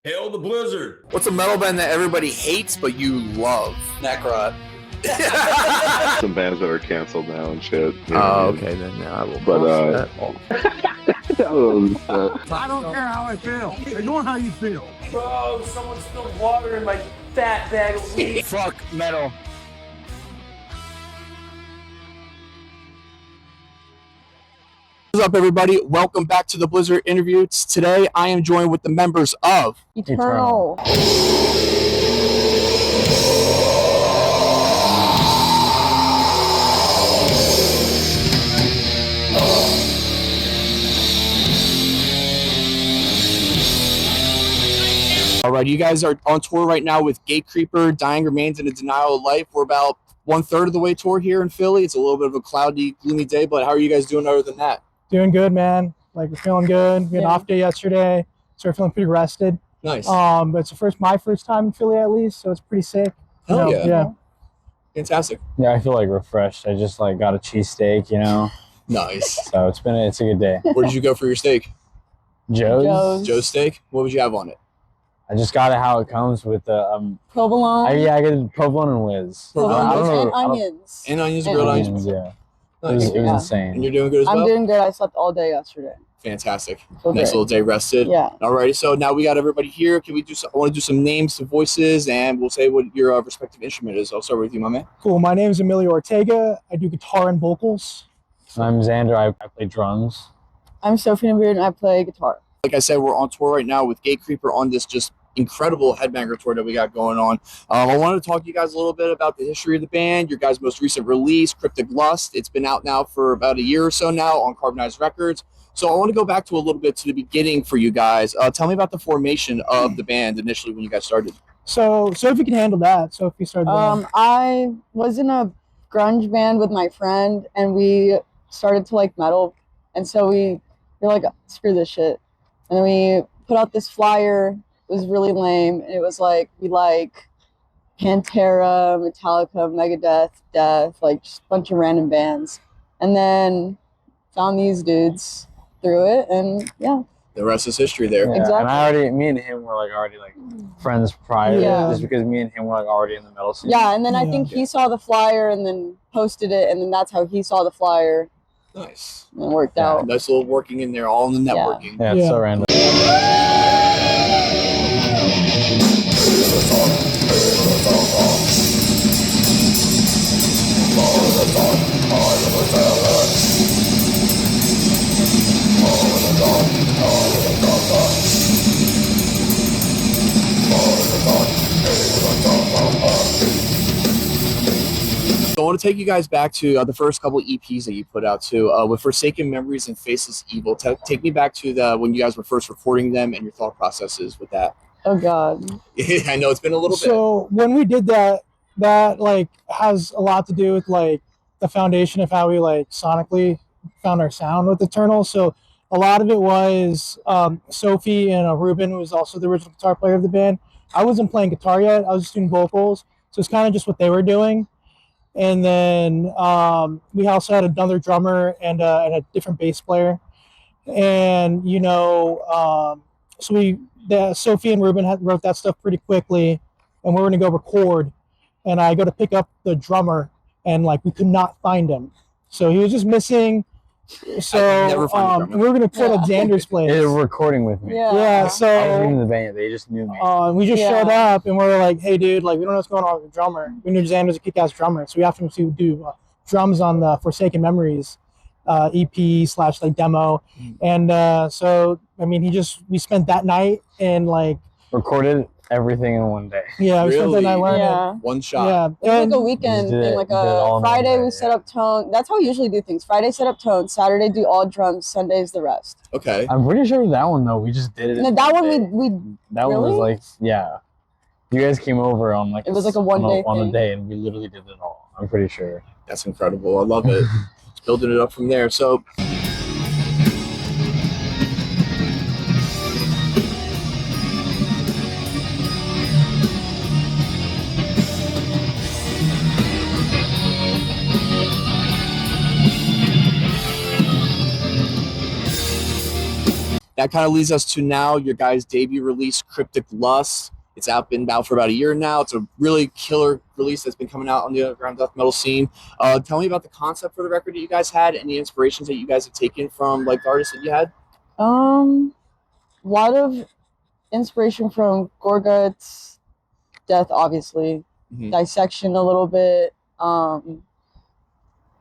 Hail the Blyzzrd. What's a metal band that everybody hates but you love? Necrot. Some bands that are canceled now and shit. Oh, okay, then I will. But I don't care how I feel. Ignore how you feel. Bro, someone spilled water in my fat bag of weed. Fuck metal. What's up, everybody? Welcome back to the Blyzzrd interview. Today, I am joined with the members of Eternal. All right, you guys are on tour right now with Gatecreeper, Dying Remains, and A Denial of Life. We're about 1/3 of the way tour here in Philly. It's a little bit of a cloudy, gloomy day, but how are you guys doing other than that? Doing good, man. Like, we're feeling good. We had an off day yesterday, so we're feeling pretty rested. Nice. But it's my first time in Philly at least, so it's pretty sick. Hell yeah. Yeah. Fantastic. Yeah, I feel like refreshed. I just got a cheesesteak, Nice. So it's a good day. Where did you go for your steak? Joe's. Joe's Steak? What would you have on it? I just got it how it comes with the Provolone. I get provolone and whiz. Provolone I don't know. and onions. And onions, And grilled onions. onions. Yeah. Nice. It was Yeah. insane. And you're doing good as well? I'm doing good. I slept all day yesterday. Fantastic. So Nice great. little day rested. Yeah. Alrighty, so now we got everybody here. Can we do some, I want to do some names, some voices, and we'll say what your respective instrument is. I'll start with you, my man. Cool. My name is Emilio Ortega. I do guitar and vocals. I'm Xander. I play drums. I'm Sophie Nabeard and I play guitar. Like I said, we're on tour right now with Gatecreeper on this just incredible headbanger tour that we got going on. I wanted to talk to you guys a little bit about the history of the band, your guys' most recent release, Cryptic Lust. It's been out now for about a year or so now on Carbonized Records. So I want to go back to a little bit to the beginning for you guys. Tell me about the formation of the band initially when you guys started. So if you can handle that. So if you started I was in a grunge band with my friend and we started to like metal. And so we were like, screw this shit. And then we put out this flyer. It was really lame. And it was like, we like Pantera, Metallica, Megadeth, Death, like just a bunch of random bands. And then found these dudes through it. And yeah. The rest is history there. Yeah. Exactly. And me and him were already friends prior. Yeah. Just because me and him were already in the metal scene. Yeah. And then I Yeah. think he saw the flyer and then posted it. And then that's how he saw the flyer. Nice. And it worked Yeah. out. Nice little working in there, all in the networking. Yeah, it's so random. So I want to take you guys back to the first couple EPs that you put out too, with Forsaken Memories and Faceless Evil. Take me back to when you guys were first recording them and your thought processes with that. Oh God. I know it's been a little bit. So when we did that has a lot to do with the foundation of how we sonically found our sound with Eternal. So a lot of it was Sophie and Ruben, who was also the original guitar player of the band. I wasn't playing guitar yet. I was just doing vocals. So it's kind of just what they were doing. And then we also had another drummer and a different bass player. And, Sophie and Ruben wrote that stuff pretty quickly. And we're going to go record. And I go to pick up the drummer and we could not find him. So he was just missing. So never find the drummer. we were going to put at Xander's place. They were recording with me. Yeah. Yeah, I wasn't even in so the band. They just knew me. we just Yeah. showed up and we were like, hey, dude, we don't know what's going on with the drummer. We knew Xander's a kick-ass drummer. So we asked him to do drums on the Forsaken Memories EP/demo. And we spent that night and Recorded everything in one day. yeah, we spent that night Really? learning. Yeah. One shot. Yeah. It was And like a weekend Just did thing, it- like did it all a in one Friday day, we set up tone. That's how we usually do things. Friday set up tone, Saturday do all drums, Sunday's the rest. Okay. I'm pretty sure that one though. We just did it. And in that one one day. we That one Really? was yeah. You guys came over on It was like a one-day on a thing. day, and we literally did it all. I'm pretty sure. That's incredible. I love it. It's building it up from there. So that kind of leads us to now your guys' debut release, Cryptic Lust. It's been out for about a year now. It's a really killer release that's been coming out on the underground death metal scene. Tell me about the concept for the record that you guys had, any inspirations that you guys have taken from like the artists that you had. A lot of inspiration from Gorguts, Death, obviously, Dissection a little bit,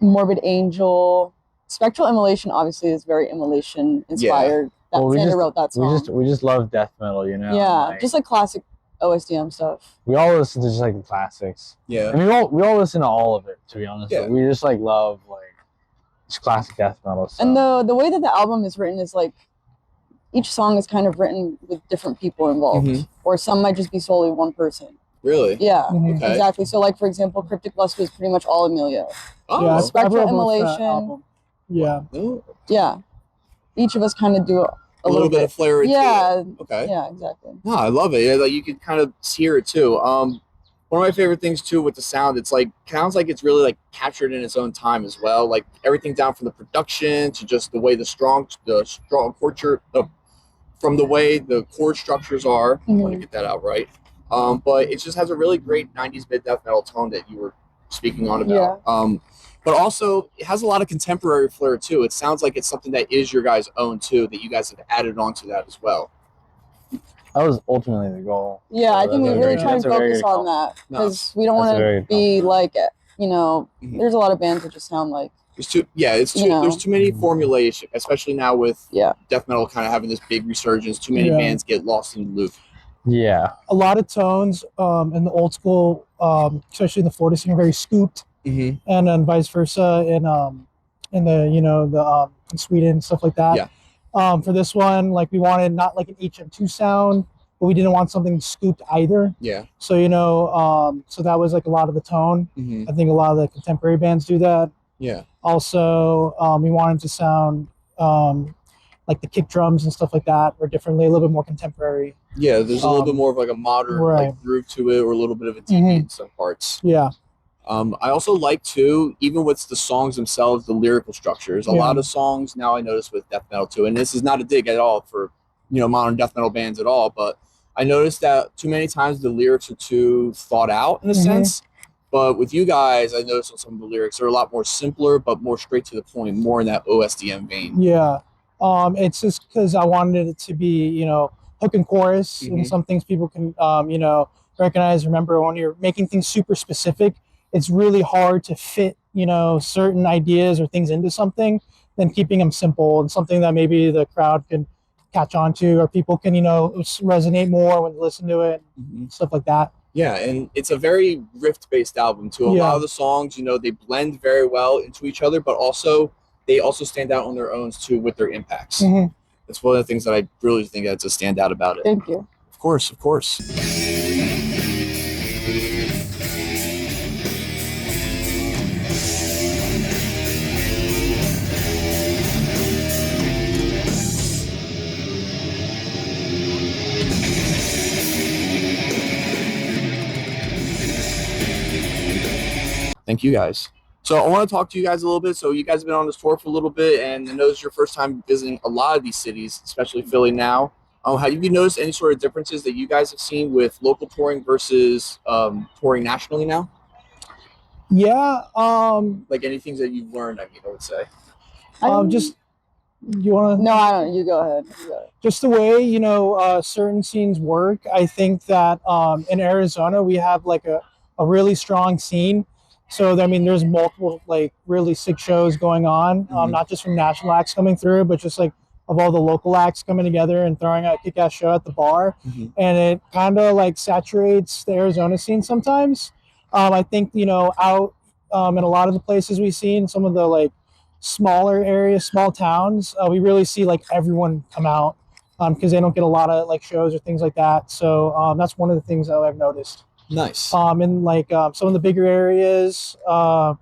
Morbid Angel, Spectral Immolation obviously is very Immolation inspired. Well, Xander wrote that song. We just love death metal, you know. Yeah, just like classic OSDM stuff. We all listen to just like the classics. Yeah, and we all listen to all of it, to be honest. Yeah. We just like love like just classic death metal stuff. And the way that the album is written is like each song is kind of written with different people involved, or some might just be solely one person. Really? Yeah, Okay. exactly. So like for example, Cryptic Lust was pretty much all Emilio. Oh, Yeah, Spectral I wrote most of that Immolation. album. Yeah. Ooh. Yeah, each of us kind of do a little bit of flair into Yeah. it. Okay. Yeah, exactly. No, I love it. Yeah, like you can kind of hear it too. One of my favorite things too with the sound, it's like sounds like it's really like captured in its own time as well. Like everything down from the production to just the way the strong chord from the way the chord structures are. I want to get that out right. But it just has a really great 90s mid death metal tone that you were speaking on about. Yeah. But also it has a lot of contemporary flair too. It sounds like it's something that is your guys' own too, that you guys have added onto that as well. That was ultimately the goal. Yeah, So I think we that's a really very- try and that's a very focus good on compliment. that because we don't That's a want very to good be like, you know, Mhm. there's a lot of bands that just sound like, There's too, yeah, it's too, You know. there's too many formulation, especially now with yeah, death metal kind of having this big resurgence. Too many Yeah. bands get lost in the loop. Yeah. A lot of tones in the old school, especially in the Florida scene, are very scooped, and then vice versa in the in Sweden, stuff like that. Yeah. For this one, like we wanted not like an HM2 sound, but we didn't want something scooped either. Yeah. So so that was like a lot of the tone. I think a lot of the contemporary bands do that. Yeah. Also, we wanted to sound like the kick drums and stuff like that were differently, a little bit more contemporary. Yeah, there's a little bit more of like a modern like groove to it, or a little bit of a deep in some parts. Yeah. I also like too, even with the songs themselves, the lyrical structures. A lot of songs now I notice with death metal too, and this is not a dig at all for modern death metal bands at all, but I noticed that too many times the lyrics are too thought out in a sense. But with you guys, I noticed on some of the lyrics are a lot more simpler, but more straight to the point, more in that OSDM vein. Yeah. It's just because I wanted it to be, hook and chorus, and some things people can, recognize. Remember, when you're making things super specific, it's really hard to fit, certain ideas or things into something, than keeping them simple and something that maybe the crowd can catch on to, or people can, resonate more when they listen to it, stuff like that. Yeah, and it's a very riff-based album too. A lot of the songs, they blend very well into each other, but they also stand out on their own too with their impacts. That's one of the things that I really think that's a standout about it. Thank you. Of course, of course. Thank you guys. So I want to talk to you guys a little bit. So you guys have been on this tour for a little bit, and I know it's your first time visiting a lot of these cities, especially Philly now. Have you noticed any sort of differences that you guys have seen with local touring versus touring nationally now? Yeah. Like any things that you've learned, I would say. Just, you want to? No, I don't. You go ahead. Just the way, certain scenes work. I think that in Arizona, we have like a really strong scene. So, there's multiple like really sick shows going on, not just from national acts coming through, but just like of all the local acts coming together and throwing out a kick-ass show at the bar. And it kind of like saturates the Arizona scene sometimes. I think, out in a lot of the places we've seen, some of the like smaller areas, small towns, we really see like everyone come out because they don't get a lot of like shows or things like that. So that's one of the things that I've noticed. Nice. In like some of the bigger areas, some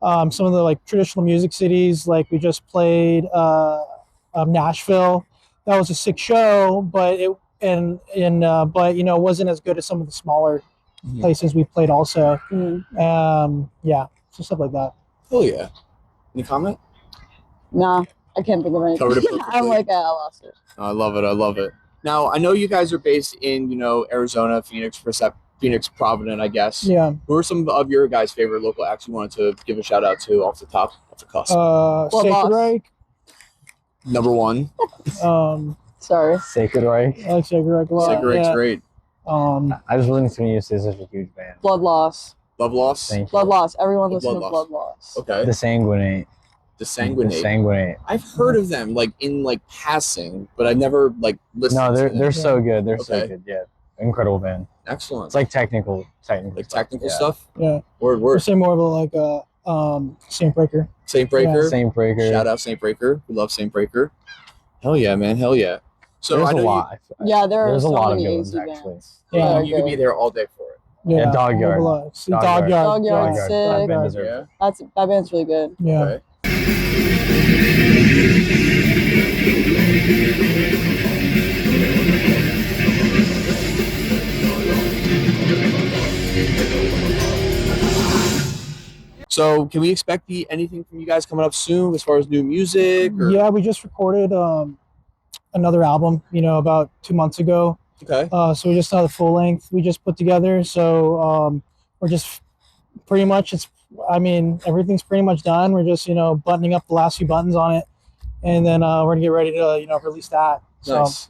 of the like traditional music cities, like we just played Nashville. That was a sick show, but it wasn't as good as some of the smaller places we played also. Yeah, so stuff like that. Oh yeah. Any comment? Nah. I can't think of anything. Covered it perfectly. I'm like, I lost it. I love it. I love it. Now, I know you guys are based in, Arizona, Phoenix, Providence, I guess. Yeah. Who are some of your guys' favorite local acts you wanted to give a shout out to off the cusp? Sacred Reich. Number one. Sorry. Sacred Reich. I like Sacred Reich a lot. Sacred Reich's great. I just really think you're such a huge band. Blood Loss. Love Loss? Thank you. Blood Loss. Everyone listen to Blood Blood Loss. Okay. The Sanguinate. The Sanguinate. The Sanguinate. I've heard of them, in passing, but I never, listened No, to them. they're so good. They're so Okay. good. Yeah. Incredible band. Excellent. It's like technical technical yeah. stuff? Yeah. Word. We're saying more of a Saint Breaker. Saint Breaker? Saint Breaker. Shout out Saint Breaker. We love Saint Breaker. Hell yeah, man. Hell yeah. So There's I know a lot. Yeah, there's a so lot of many good ones, easy actually. bands. Yeah, you could be there all day for it. Yeah, Dog Yard. Dog Yard. Dog Yard's That sick. band deserves Yeah. it. That band's really good. Yeah. Okay. So, can we expect anything from you guys coming up soon as far as new music? Or? Yeah, we just recorded another album, about 2 months ago. Okay. So we just saw the full length we just put together. So we're just pretty much everything's pretty much done. We're just buttoning up the last few buttons on it, and then we're gonna get ready to release that. So, Nice.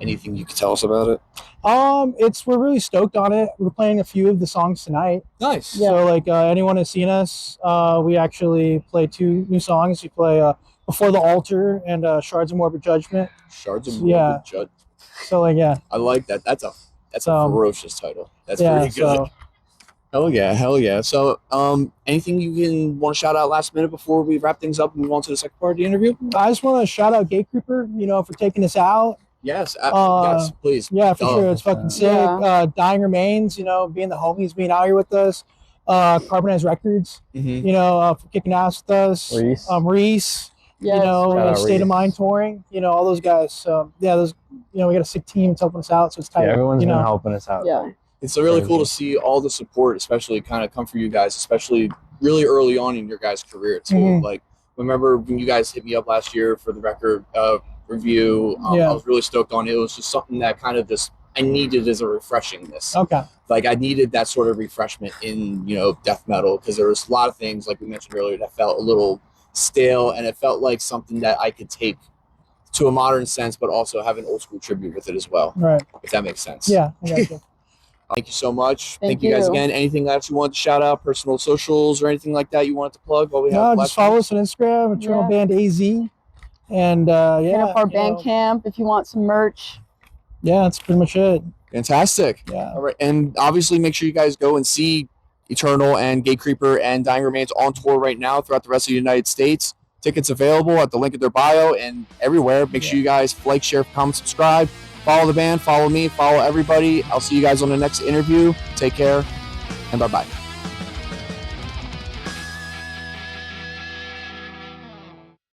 Anything you can tell us about it? we're really stoked on it. We're playing a few of the songs tonight. Nice. Yeah. So anyone who's seen us, we actually play 2 new songs. We play Before the Altar and Shards of Morbid Judgment. Shards of Yeah. Morbid Judgment. So yeah. I like that. That's a ferocious title. That's Yeah, pretty good. Hell yeah. So, anything you want to shout out last minute before we wrap things up and move on to the second part of the interview? I just want to shout out Gatecreeper, for taking us out. Yes, yes, please. Yeah, for sure. It's fucking sick. Yeah. Dying Remains, being the homies, being out here with us. Carbonized Records, Mm-hmm. For kicking ass with us. Reese, Yes. Shout out State Reese. of Mind touring, all those guys. So yeah, those, we got a sick team that's helping us out. So it's tight. Yeah, everyone's been helping us out. Yeah. It's really cool to see all the support, especially kind of come for you guys, especially really early on in your guys' career too. Mhm. Remember when you guys hit me up last year for the record review? I was really stoked on it. It was just something that kind of I needed as a refreshingness. Okay. I needed that sort of refreshment in death metal, because there was a lot of things like we mentioned earlier that felt a little stale, and it felt like something that I could take to a modern sense, but also have an old school tribute with it as well. Right. If that makes sense. Yeah. I got you. Thank you so much. Thank you guys you. again. Anything else you want to shout out, personal socials or anything like that you wanted to plug while we have No, just follow us on Instagram, Eternal Yeah. Band AZ. And Hit up our Bandcamp if you want some merch. Yeah, that's pretty much it. Fantastic. Yeah. All right. And obviously make sure you guys go and see Eternal and Gatecreeper and Dying Remains on tour right now throughout the rest of the United States. Tickets available at the link in their bio and everywhere. Make sure you guys like, share, comment, subscribe. Follow the band, follow me, follow everybody. I'll see you guys on the next interview. Take care, and bye-bye.